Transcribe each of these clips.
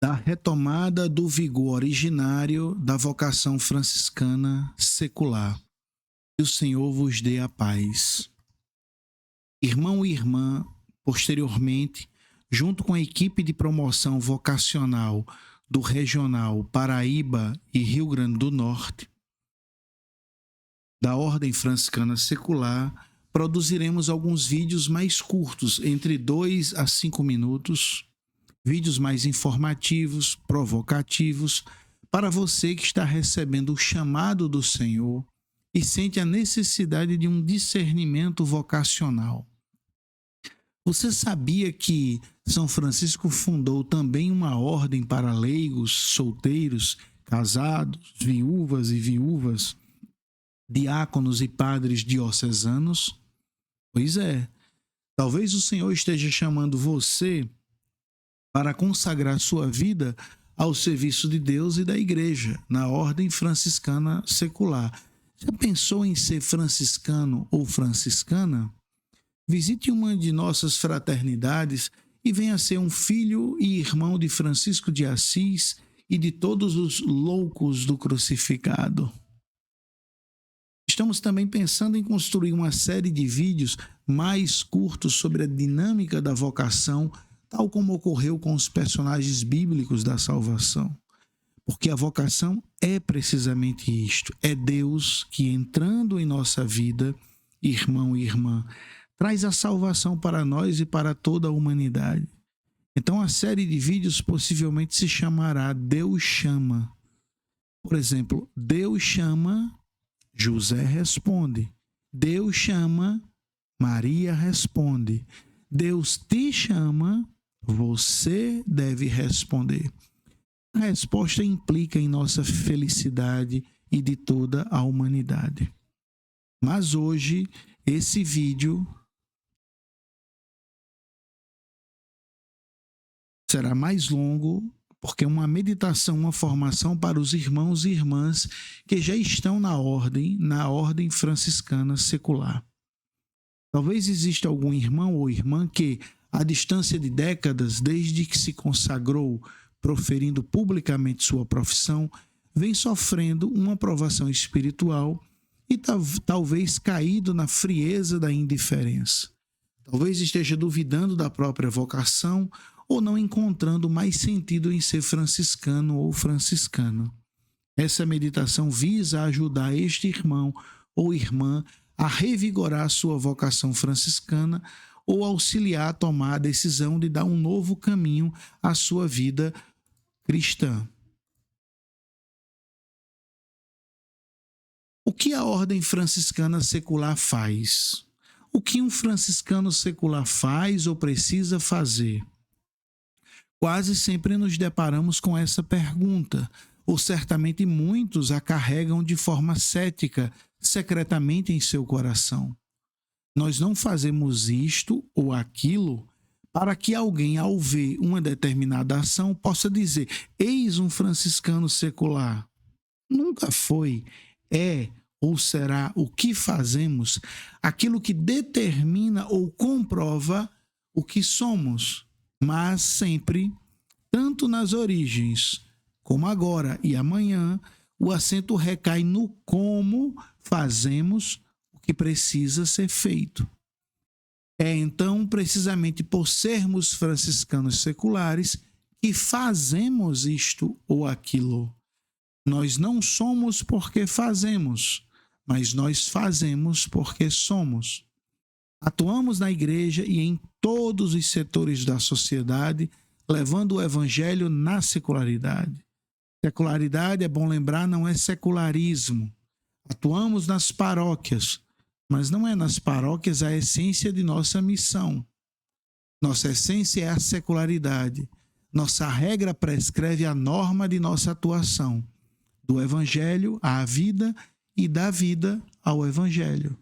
da retomada do vigor originário da vocação franciscana secular. Que o Senhor vos dê a paz. Irmão e irmã, posteriormente, junto com a equipe de promoção vocacional do Regional Paraíba e Rio Grande do Norte, da Ordem Franciscana Secular, produziremos alguns vídeos mais curtos, entre 2 a 5 minutos, vídeos mais informativos, provocativos, para você que está recebendo o chamado do Senhor e sente a necessidade de um discernimento vocacional. Você sabia que São Francisco fundou também uma ordem para leigos, solteiros, casados, viúvas e viúvas, diáconos e padres diocesanos? Pois é, talvez o Senhor esteja chamando você para consagrar sua vida ao serviço de Deus e da Igreja, na ordem franciscana secular. Já pensou em ser franciscano ou franciscana? Visite uma de nossas fraternidades e venha ser um filho e irmão de Francisco de Assis e de todos os loucos do crucificado. Estamos também pensando em construir uma série de vídeos mais curtos sobre a dinâmica da vocação, tal como ocorreu com os personagens bíblicos da salvação. Porque a vocação é precisamente isto, é Deus que, entrando em nossa vida, irmão e irmã, traz a salvação para nós e para toda a humanidade. Então a série de vídeos possivelmente se chamará Deus Chama. Por exemplo, Deus chama, José responde. Deus chama, Maria responde. Deus te chama, você deve responder. A resposta implica em nossa felicidade e de toda a humanidade. Mas hoje, esse vídeo será mais longo, porque é uma meditação, uma formação para os irmãos e irmãs que já estão na ordem franciscana secular. Talvez exista algum irmão ou irmã que, à distância de décadas, desde que se consagrou, proferindo publicamente sua profissão, vem sofrendo uma provação espiritual e talvez caído na frieza da indiferença. Talvez esteja duvidando da própria vocação ou não encontrando mais sentido em ser franciscano ou franciscana. Essa meditação visa ajudar este irmão ou irmã a revigorar sua vocação franciscana ou auxiliar a tomar a decisão de dar um novo caminho à sua vida cristã. O que a ordem franciscana secular faz? O que um franciscano secular faz ou precisa fazer? Quase sempre nos deparamos com essa pergunta, ou certamente muitos a carregam de forma cética, secretamente em seu coração. Nós não fazemos isto ou aquilo para que alguém, ao ver uma determinada ação, possa dizer: eis um franciscano secular. Nunca foi, é ou será o que fazemos aquilo que determina ou comprova o que somos, mas sempre, tanto nas origens como agora e amanhã, o acento recai no como fazemos o que precisa ser feito. É então precisamente por sermos franciscanos seculares que fazemos isto ou aquilo. Nós não somos porque fazemos, mas nós fazemos porque somos. Atuamos na igreja e em todos os setores da sociedade, levando o evangelho na secularidade. Secularidade, é bom lembrar, não é secularismo. Atuamos nas paróquias, mas não é nas paróquias a essência de nossa missão. Nossa essência é a secularidade. Nossa regra prescreve a norma de nossa atuação, do evangelho à vida e da vida ao evangelho.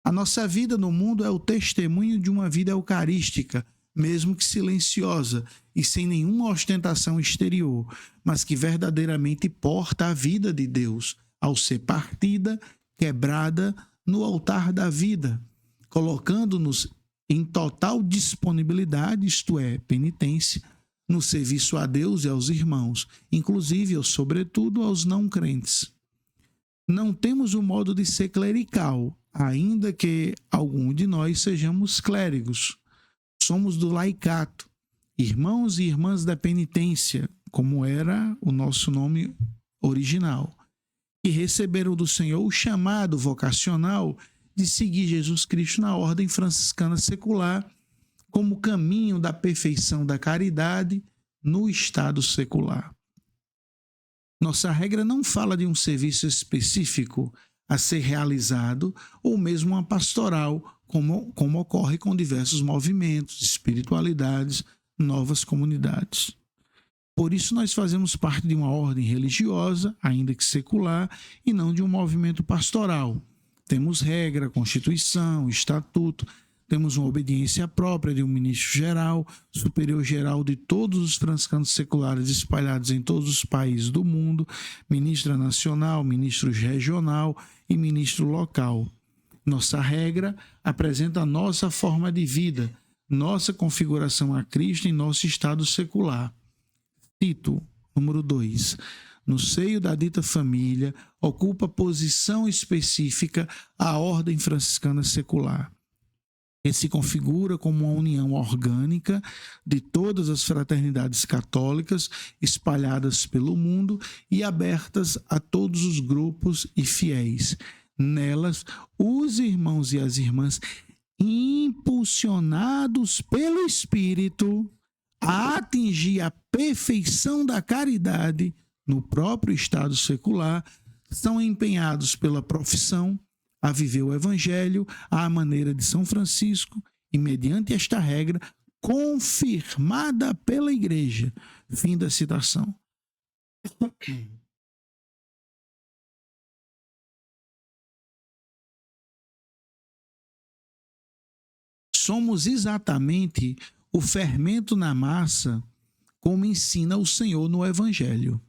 A nossa vida no mundo é o testemunho de uma vida eucarística, mesmo que silenciosa e sem nenhuma ostentação exterior, mas que verdadeiramente porta a vida de Deus ao ser partida, quebrada no altar da vida, colocando-nos em total disponibilidade, isto é, penitência, no serviço a Deus e aos irmãos, inclusive ou sobretudo aos não crentes. Não temos o modo de ser clerical, ainda que algum de nós sejamos clérigos. Somos do laicato, irmãos e irmãs da penitência, como era o nosso nome original, e receberam do Senhor o chamado vocacional de seguir Jesus Cristo na ordem franciscana secular como caminho da perfeição da caridade no estado secular. Nossa regra não fala de um serviço específico a ser realizado ou mesmo uma pastoral, como ocorre com diversos movimentos, espiritualidades, novas comunidades. Por isso nós fazemos parte de uma ordem religiosa, ainda que secular, e não de um movimento pastoral. Temos regra, constituição, estatuto, temos uma obediência própria de um ministro geral, superior geral de todos os franciscanos seculares espalhados em todos os países do mundo, ministra nacional, ministro regional e ministro local. Nossa regra apresenta a nossa forma de vida, nossa configuração a Cristo em nosso estado secular. Tito, número 2. No seio da dita família, ocupa posição específica a ordem franciscana secular, que se configura como uma união orgânica de todas as fraternidades católicas espalhadas pelo mundo e abertas a todos os grupos e fiéis. Nelas, os irmãos e as irmãs, impulsionados pelo Espírito a atingir a perfeição da caridade no próprio estado secular, são empenhados pela profissão a viver o Evangelho à maneira de São Francisco e, mediante esta regra, confirmada pela Igreja. Fim da citação. Somos exatamente o fermento na massa, como ensina o Senhor no Evangelho.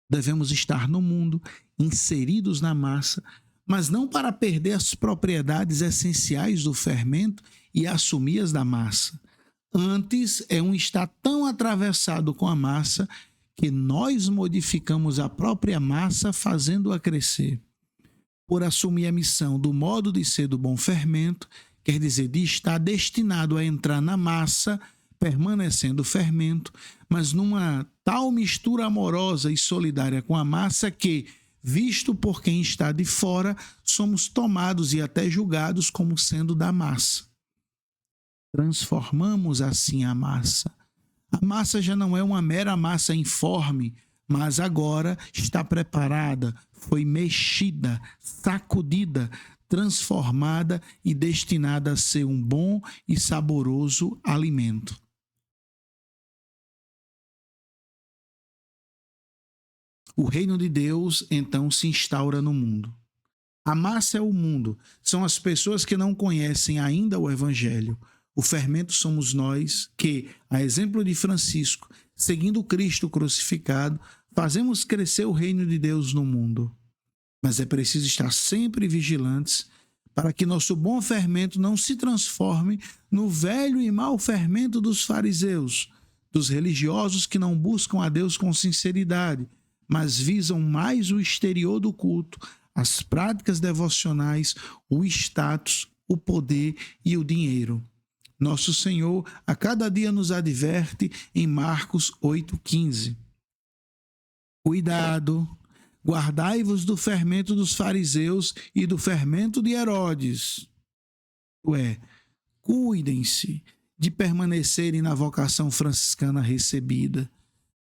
Devemos estar no mundo, inseridos na massa, mas não para perder as propriedades essenciais do fermento e assumi-as da massa. Antes, é um estar tão atravessado com a massa que nós modificamos a própria massa, fazendo-a crescer. Por assumir a missão do modo de ser do bom fermento, quer dizer, de estar destinado a entrar na massa, permanecendo fermento, mas numa tal mistura amorosa e solidária com a massa que, visto por quem está de fora, somos tomados e até julgados como sendo da massa. Transformamos assim a massa. A massa já não é uma mera massa informe, mas agora está preparada, foi mexida, sacudida, transformada e destinada a ser um bom e saboroso alimento. O reino de Deus, então, se instaura no mundo. A massa é o mundo, são as pessoas que não conhecem ainda o Evangelho. O fermento somos nós que, a exemplo de Francisco, seguindo Cristo crucificado, fazemos crescer o reino de Deus no mundo. Mas é preciso estar sempre vigilantes para que nosso bom fermento não se transforme no velho e mau fermento dos fariseus, dos religiosos que não buscam a Deus com sinceridade, mas visam mais o exterior do culto, as práticas devocionais, o status, o poder e o dinheiro. Nosso Senhor a cada dia nos adverte em Marcos 8,15. Cuidado, guardai-vos do fermento dos fariseus e do fermento de Herodes. Cuidem-se de permanecerem na vocação franciscana recebida.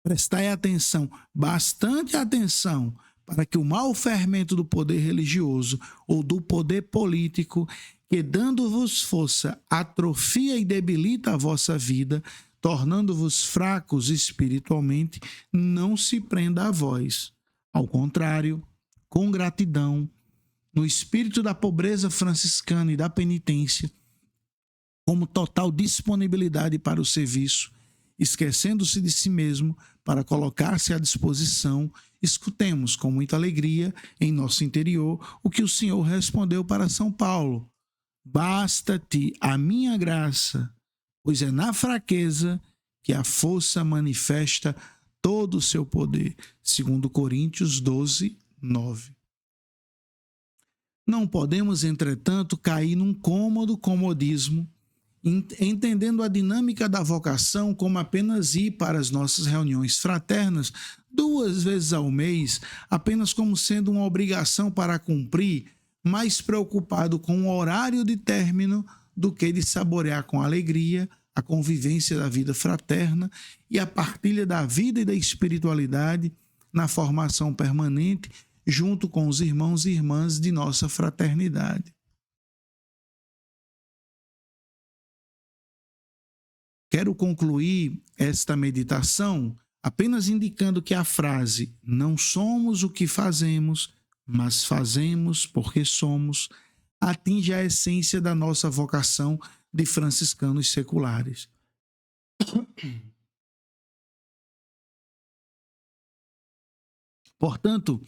Prestai atenção, bastante atenção, para que o mau fermento do poder religioso ou do poder político, que dando-vos força, atrofia e debilita a vossa vida, tornando-vos fracos espiritualmente, não se prenda a vós. Ao contrário, com gratidão, no espírito da pobreza franciscana e da penitência, como total disponibilidade para o serviço, esquecendo-se de si mesmo para colocar-se à disposição, escutemos com muita alegria em nosso interior o que o Senhor respondeu para São Paulo: basta-te a minha graça, pois é na fraqueza que a força manifesta todo o seu poder. 2 Coríntios 12, 9. Não podemos, entretanto, cair num cômodo comodismo, entendendo a dinâmica da vocação como apenas ir para as nossas reuniões fraternas 2 vezes ao mês, apenas como sendo uma obrigação para cumprir, mais preocupado com o horário de término do que de saborear com alegria a convivência da vida fraterna e a partilha da vida e da espiritualidade na formação permanente junto com os irmãos e irmãs de nossa fraternidade. Quero concluir esta meditação apenas indicando que a frase "não somos o que fazemos, mas fazemos porque somos" atinge a essência da nossa vocação de franciscanos seculares. Portanto,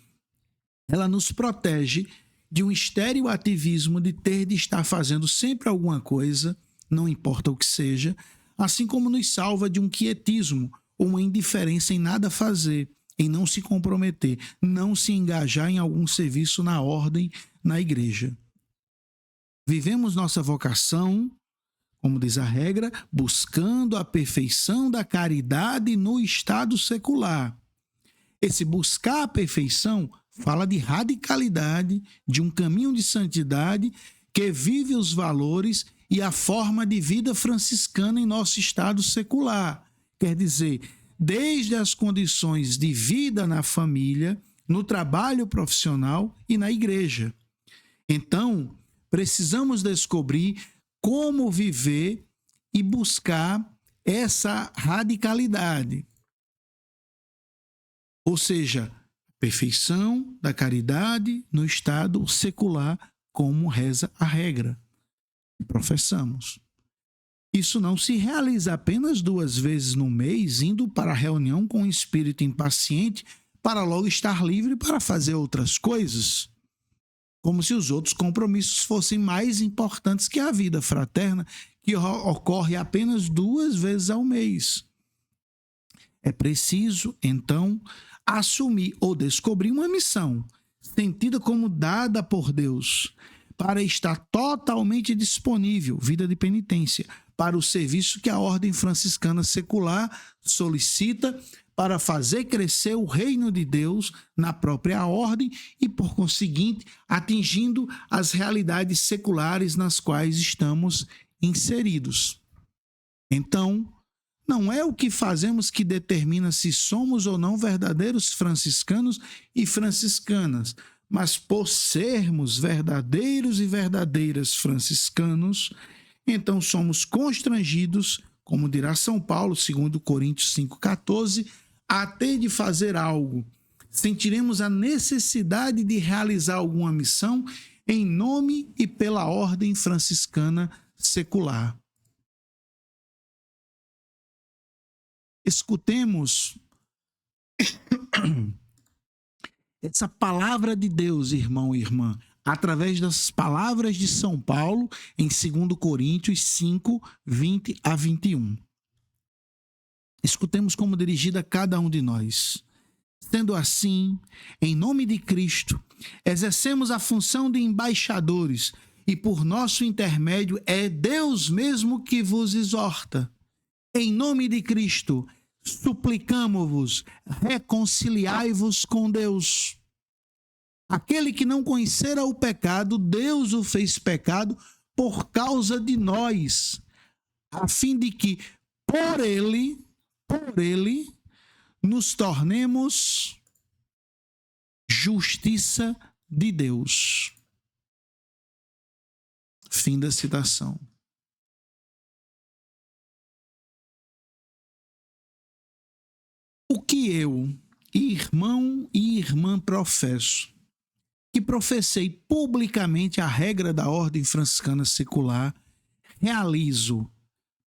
ela nos protege de um estéril ativismo de ter de estar fazendo sempre alguma coisa, não importa o que seja, assim como nos salva de um quietismo ou uma indiferença em nada fazer, em não se comprometer, não se engajar em algum serviço na ordem, na igreja. Vivemos nossa vocação, como diz a regra, buscando a perfeição da caridade no estado secular. Esse buscar a perfeição fala de radicalidade, de um caminho de santidade que vive os valores e a forma de vida franciscana em nosso estado secular. Quer dizer, desde as condições de vida na família, no trabalho profissional e na igreja. Então, precisamos descobrir como viver e buscar essa radicalidade. Ou seja, perfeição da caridade no estado secular, como reza a regra que professamos. Isso não se realiza apenas 2 vezes no mês, indo para a reunião com um espírito impaciente para logo estar livre para fazer outras coisas, como se os outros compromissos fossem mais importantes que a vida fraterna, que ocorre apenas 2 vezes ao mês. É preciso, então, assumir ou descobrir uma missão, sentida como dada por Deus, para estar totalmente disponível, vida de penitência, para o serviço que a ordem franciscana secular solicita para fazer crescer o reino de Deus na própria ordem e, por conseguinte, atingindo as realidades seculares nas quais estamos inseridos. Então, não é o que fazemos que determina se somos ou não verdadeiros franciscanos e franciscanas, mas por sermos verdadeiros e verdadeiras franciscanos, então somos constrangidos, como dirá São Paulo, 2 Coríntios 5,14, a ter de fazer algo. Sentiremos a necessidade de realizar alguma missão em nome e pela ordem franciscana secular. Escutemos essa palavra de Deus, irmão e irmã, através das palavras de São Paulo em 2 Coríntios 5, 20 a 21. Escutemos como dirigida a cada um de nós. Sendo assim, em nome de Cristo, exercemos a função de embaixadores e por nosso intermédio é Deus mesmo que vos exorta. Em nome de Cristo, suplicamo-vos, reconciliai-vos com Deus. Aquele que não conhecera o pecado, Deus o fez pecado por causa de nós, a fim de que por ele, nos tornemos justiça de Deus. Fim da citação. O que eu, irmão e irmã, professo, que professei publicamente a regra da ordem franciscana secular, realizo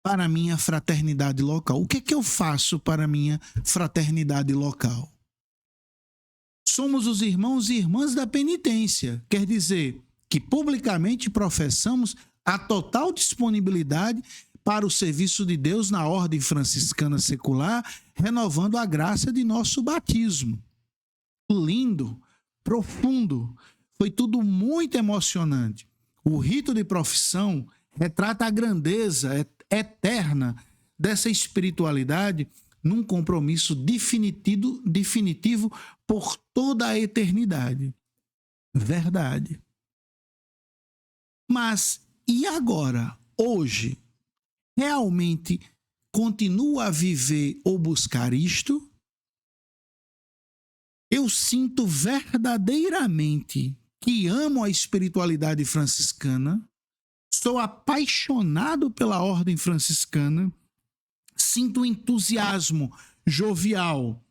para a minha fraternidade local. O que é que eu faço para a minha fraternidade local? Somos os irmãos e irmãs da penitência, quer dizer que publicamente professamos a total disponibilidade para o serviço de Deus na ordem franciscana secular, renovando a graça de nosso batismo. Lindo, profundo, foi tudo muito emocionante. O rito de profissão retrata a grandeza eterna dessa espiritualidade num compromisso definitivo por toda a eternidade. Verdade. Mas e agora, hoje, realmente continuo a viver ou buscar isto? Eu sinto verdadeiramente que amo a espiritualidade franciscana, sou apaixonado pela ordem franciscana, sinto entusiasmo jovial,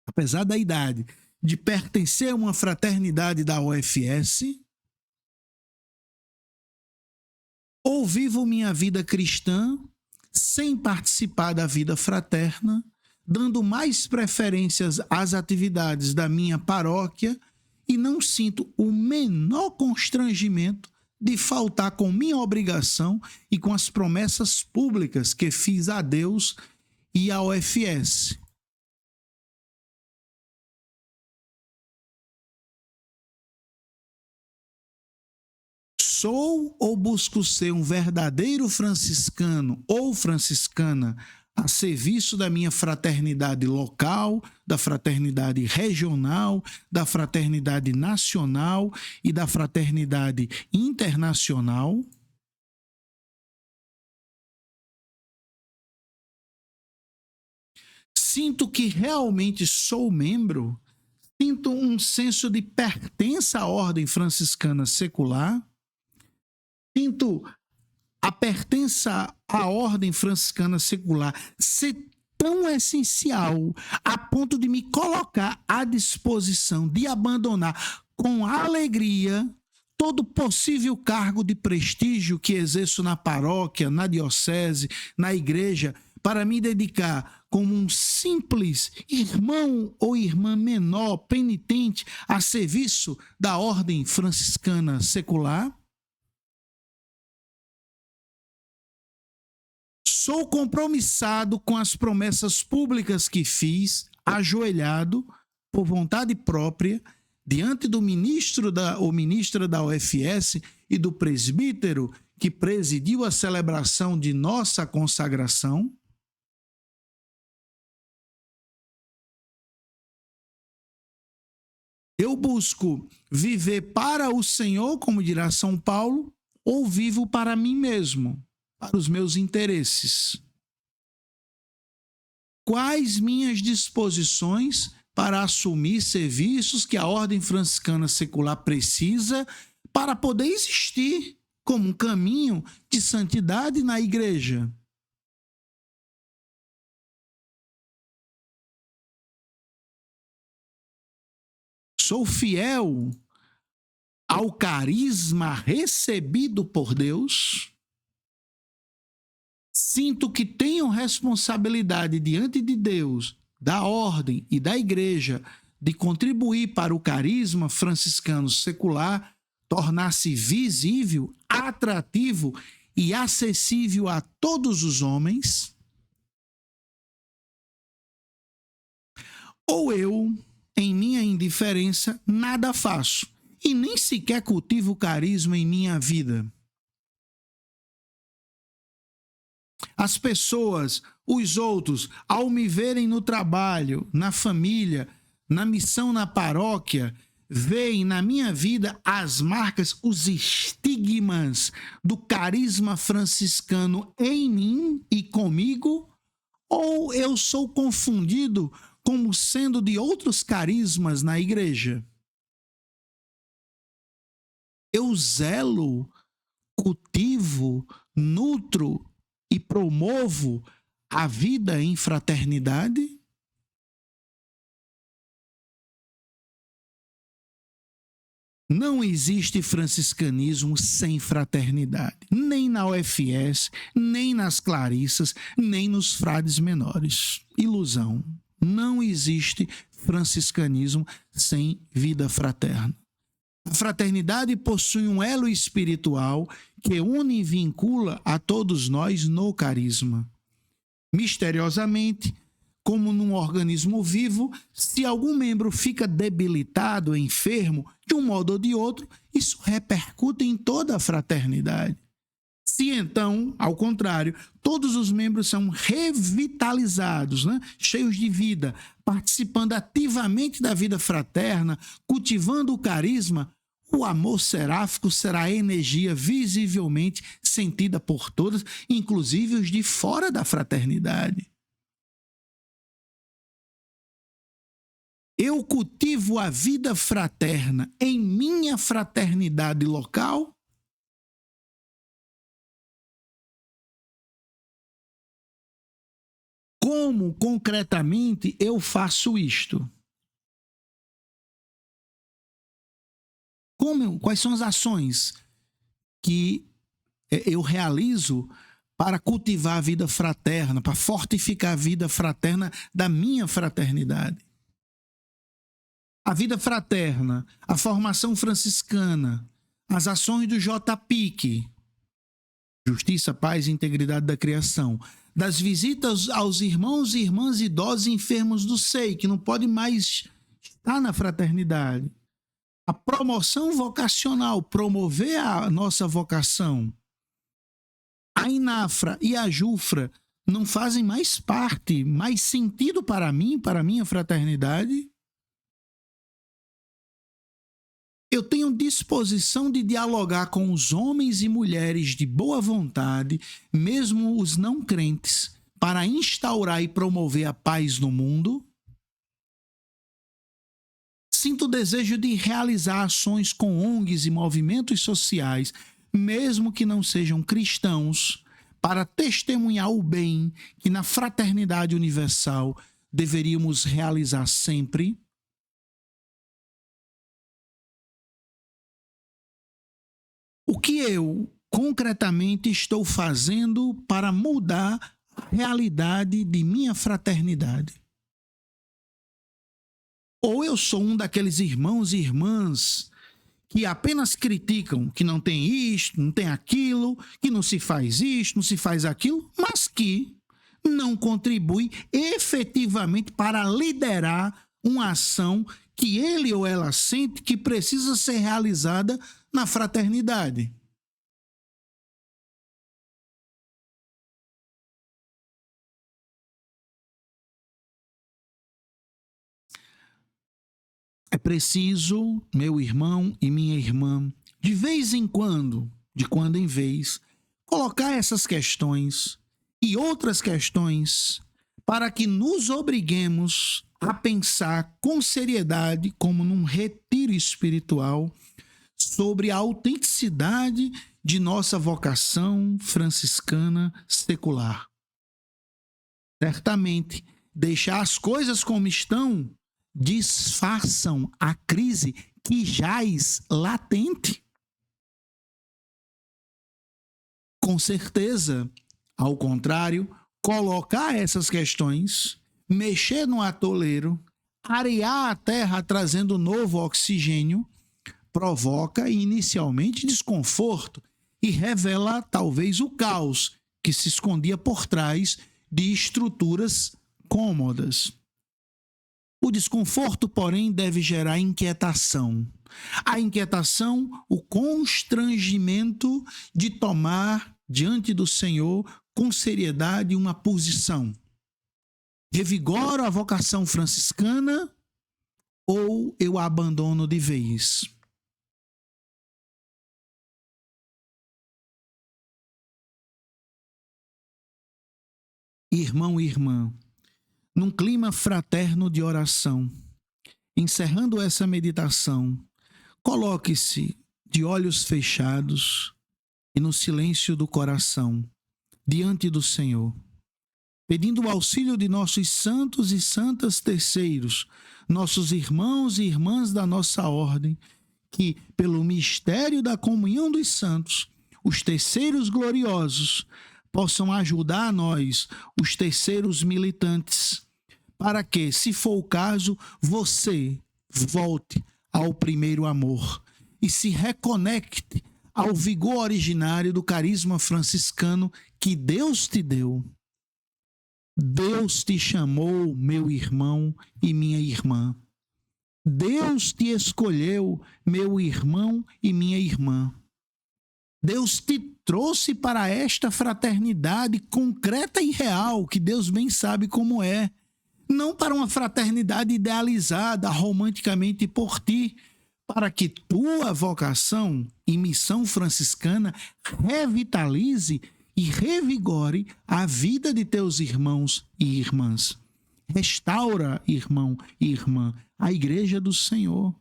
apesar da idade, de pertencer a uma fraternidade da UFS, ou vivo minha vida cristã sem participar da vida fraterna, dando mais preferências às atividades da minha paróquia e não sinto o menor constrangimento de faltar com minha obrigação e com as promessas públicas que fiz a Deus e à UFS. Sou ou busco ser um verdadeiro franciscano ou franciscana a serviço da minha fraternidade local, da fraternidade regional, da fraternidade nacional e da fraternidade internacional? Sinto que realmente sou membro? Sinto um senso de pertença à ordem franciscana secular? Sinto a pertença à ordem franciscana secular ser tão essencial a ponto de me colocar à disposição de abandonar com alegria todo possível cargo de prestígio que exerço na paróquia, na diocese, na igreja, para me dedicar como um simples irmão ou irmã menor penitente a serviço da ordem franciscana secular? Sou compromissado com as promessas públicas que fiz, ajoelhado, por vontade própria, diante do ministro ou ministra da UFS e do presbítero que presidiu a celebração de nossa consagração? Eu busco viver para o Senhor, como dirá São Paulo, ou vivo para mim mesmo, para os meus interesses? Quais minhas disposições para assumir serviços que a ordem franciscana secular precisa para poder existir como um caminho de santidade na igreja? Sou fiel ao carisma recebido por Deus? Sinto que tenho responsabilidade diante de Deus, da ordem e da igreja de contribuir para o carisma franciscano secular tornar-se visível, atrativo e acessível a todos os homens? Ou eu, em minha indiferença, nada faço e nem sequer cultivo o carisma em minha vida? As pessoas, os outros, ao me verem no trabalho, na família, na missão na paróquia, veem na minha vida as marcas, os estigmas do carisma franciscano em mim e comigo? Ou eu sou confundido como sendo de outros carismas na igreja? Eu zelo, cultivo, nutro e promovo a vida em fraternidade? Não existe franciscanismo sem fraternidade, nem na UFS, nem nas Clarissas, nem nos frades menores. Ilusão. Não existe franciscanismo sem vida fraterna. A fraternidade possui um elo espiritual que une e vincula a todos nós no carisma. Misteriosamente, como num organismo vivo, se algum membro fica debilitado, enfermo, de um modo ou de outro, isso repercute em toda a fraternidade. Se então, ao contrário, todos os membros são revitalizados, cheios de vida, participando ativamente da vida fraterna, cultivando o carisma, o amor seráfico será energia visivelmente sentida por todos, inclusive os de fora da fraternidade. Eu cultivo a vida fraterna em minha fraternidade local? Como concretamente eu faço isto? Quais são as ações que eu realizo para cultivar a vida fraterna, para fortificar a vida fraterna da minha fraternidade? A vida fraterna, a formação franciscana, as ações do JPIC, Justiça, Paz e Integridade da Criação, das visitas aos irmãos e irmãs idosos e enfermos do SEI, que não podem mais estar na fraternidade. A promoção vocacional, promover a nossa vocação. A INAFRA e a JUFRA não fazem mais parte, mais sentido para mim, para a minha fraternidade? Eu tenho disposição de dialogar com os homens e mulheres de boa vontade, mesmo os não crentes, para instaurar e promover a paz no mundo? Sinto o desejo de realizar ações com ONGs e movimentos sociais, mesmo que não sejam cristãos, para testemunhar o bem que na fraternidade universal deveríamos realizar sempre? O que eu concretamente estou fazendo para mudar a realidade de minha fraternidade? Ou eu sou um daqueles irmãos e irmãs que apenas criticam que não tem isto, não tem aquilo, que não se faz isto, não se faz aquilo, mas que não contribui efetivamente para liderar uma ação que ele ou ela sente que precisa ser realizada na fraternidade. É preciso, meu irmão e minha irmã, de vez em quando, de quando em vez, colocar essas questões e outras questões para que nos obriguemos a pensar com seriedade, como num retiro espiritual, sobre a autenticidade de nossa vocação franciscana secular. Certamente, deixar as coisas como estão disfarçam a crise que jaz latente. Com certeza, ao contrário, colocar essas questões, mexer no atoleiro, arear a terra trazendo novo oxigênio, provoca inicialmente desconforto e revela talvez o caos que se escondia por trás de estruturas cômodas. O desconforto, porém, deve gerar inquietação. A inquietação, o constrangimento de tomar diante do Senhor com seriedade uma posição. Revigoro a vocação franciscana ou eu a abandono de vez? Irmão e irmã, num clima fraterno de oração, encerrando essa meditação, coloque-se de olhos fechados e no silêncio do coração, diante do Senhor, pedindo o auxílio de nossos santos e santas terceiros, nossos irmãos e irmãs da nossa ordem, que, pelo mistério da comunhão dos santos, os terceiros gloriosos, possam ajudar a nós, os terceiros militantes, para que, se for o caso, você volte ao primeiro amor e se reconecte ao vigor originário do carisma franciscano que Deus te deu. Deus te chamou, meu irmão e minha irmã. Deus te escolheu, meu irmão e minha irmã. Deus te trouxe para esta fraternidade concreta e real, que Deus bem sabe como é. Não para uma fraternidade idealizada romanticamente por ti, para que tua vocação e missão franciscana revitalize e revigore a vida de teus irmãos e irmãs. Restaura, irmão e irmã, a Igreja do Senhor.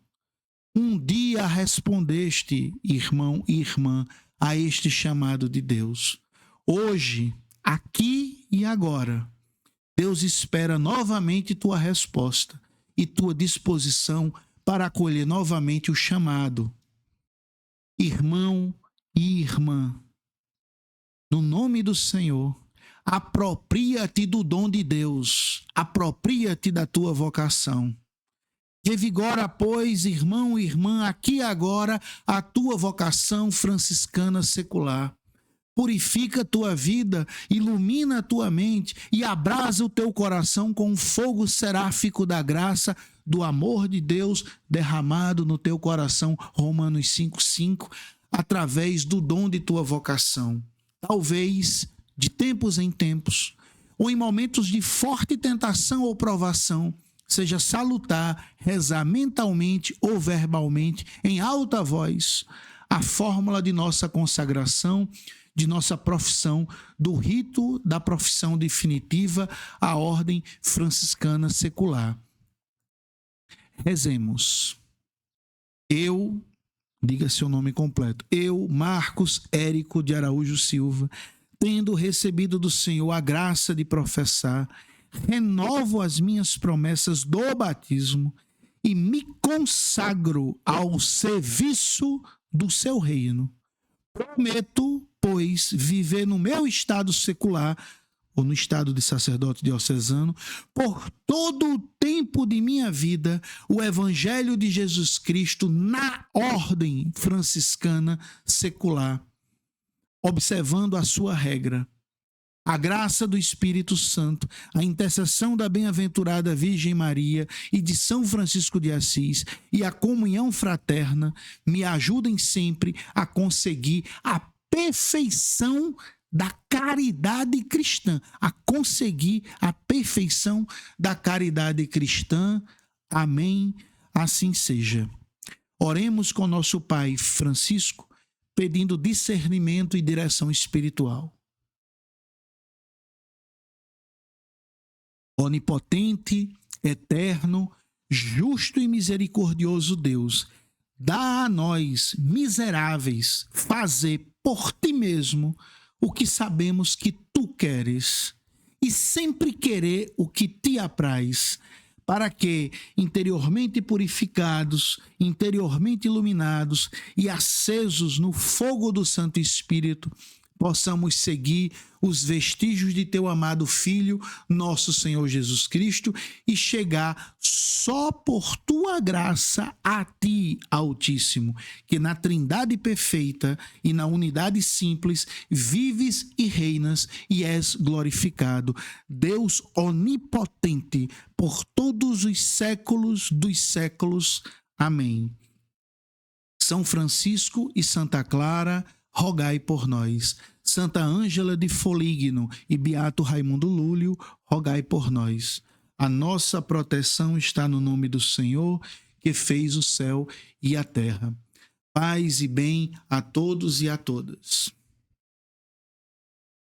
Um dia respondeste, irmão e irmã, a este chamado de Deus. Hoje, aqui e agora, Deus espera novamente tua resposta e tua disposição para acolher novamente o chamado. Irmão e irmã, no nome do Senhor, apropria-te do dom de Deus, apropria-te da tua vocação. Revigora, pois, irmão e irmã, aqui e agora, a tua vocação franciscana secular. Purifica a tua vida, ilumina a tua mente e abrasa o teu coração com o fogo seráfico da graça, do amor de Deus derramado no teu coração, Romanos 5,5, através do dom de tua vocação. Talvez, de tempos em tempos, ou em momentos de forte tentação ou provação, seja salutar, rezar mentalmente ou verbalmente, em alta voz, a fórmula de nossa consagração, de nossa profissão, do rito da profissão definitiva, a ordem franciscana secular. Rezemos. Eu, diga seu nome completo, eu, Marcos Érico de Araújo Silva, tendo recebido do Senhor a graça de professar, renovo as minhas promessas do batismo e me consagro ao serviço do seu reino. Prometo, pois, viver no meu estado secular, ou no estado de sacerdote diocesano, por todo o tempo de minha vida, o Evangelho de Jesus Cristo na ordem franciscana secular, observando a sua regra. A graça do Espírito Santo, a intercessão da bem-aventurada Virgem Maria e de São Francisco de Assis e a comunhão fraterna me ajudem sempre a conseguir a perfeição da caridade cristã, a conseguir a perfeição da caridade cristã. Amém. Assim seja. Oremos com nosso Pai Francisco, pedindo discernimento e direção espiritual. Onipotente, eterno, justo e misericordioso Deus, dá a nós, miseráveis, fazer por ti mesmo o que sabemos que tu queres, e sempre querer o que te apraz, para que, interiormente purificados, interiormente iluminados e acesos no fogo do Santo Espírito, possamos seguir os vestígios de teu amado Filho, nosso Senhor Jesus Cristo, e chegar só por tua graça a ti, Altíssimo, que na Trindade perfeita e na unidade simples vives e reinas e és glorificado. Deus onipotente, por todos os séculos dos séculos. Amém. São Francisco e Santa Clara, rogai por nós. Santa Ângela de Foligno e Beato Raimundo Lúlio, rogai por nós. A nossa proteção está no nome do Senhor, que fez o céu e a terra. Paz e bem a todos e a todas.